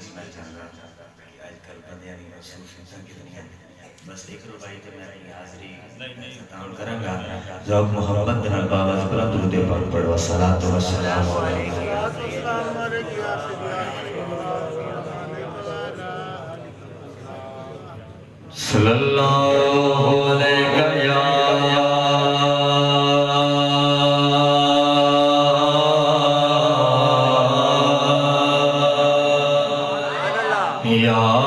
دسنا چاہتا کہ آج کل بندیاں نہیں مصروفیتاں کتنی ہیں بس ایک روبائی تے میں اپنی حاضری ختم کراں گا ذوق محبت نال باواز بلند درود پاک پڑھو صلاۃ و سلام علیکم صلی اللہ علیہ یا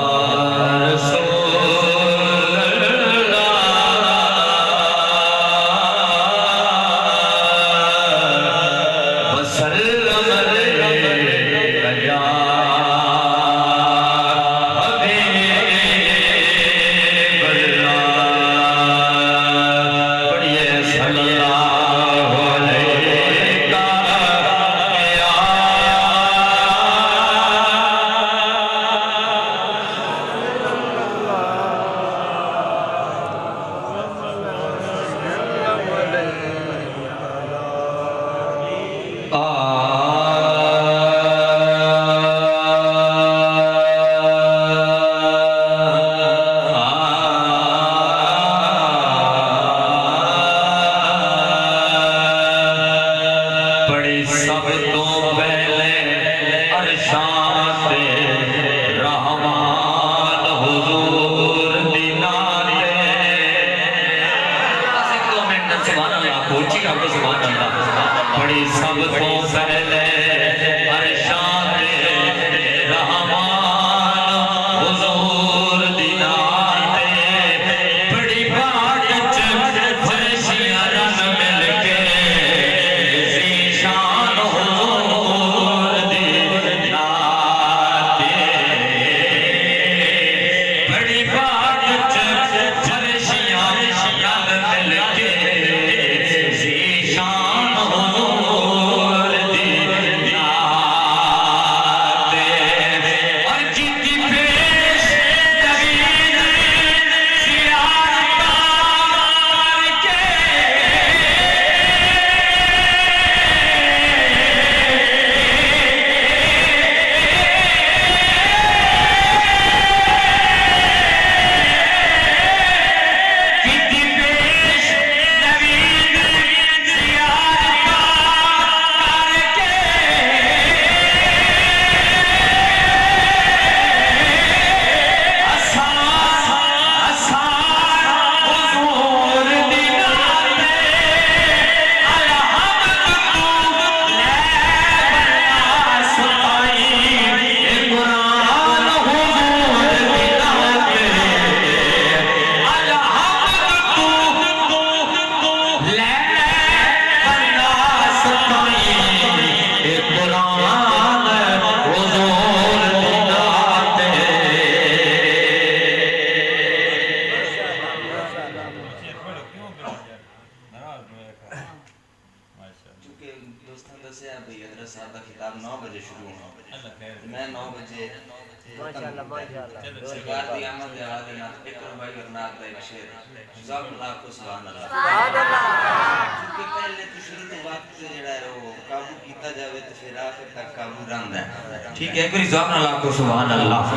ٹھیک ہے کوئی زبان اللہ کو سبحان اللہ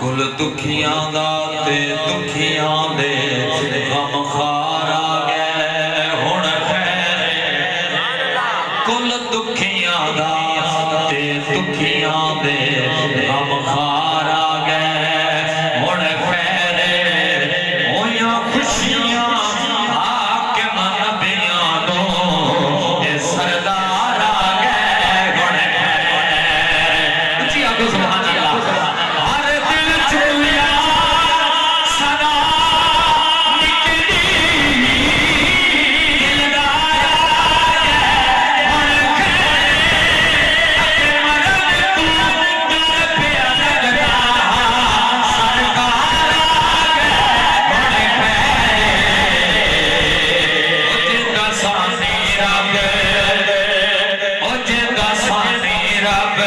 کل دکھیاں دا تے دکھیاں دے غم خار آ گئے ہن خیر کل دکھیاں دا تے دکھیاں دے غم خار آ گئے ہن خیر ہویاں خوشیاں حاکم نبیاں دو اے سردار آ گئے ہن خیر اچھی آگے سبحان اللہ ہر دل چلیا صدا نکلی دلدار آ گئے ہن خیر اکمل تو در پہ لگا سرکار آ گئے ہن خیر او جنگا سانی رب او جنگا سانی رب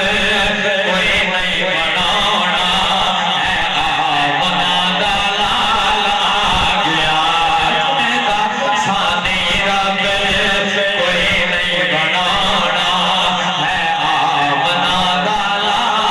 کوئی نہیں بنانا ہے آمنا دا لالا گیا جنگا سانی رب کوئی نہیں بنانا ہے آمنا دا لالا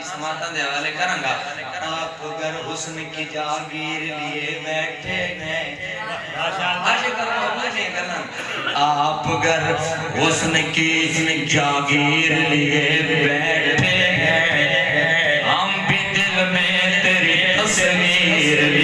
سماعتاں دے حوالے کروں گا آپ اگر حسن کی جاگیر لیے بیٹھے ہیں آپ اگر حسن کی جاگیر لیے بیٹھے ہیں ہم بھی دل میں تیری تصویر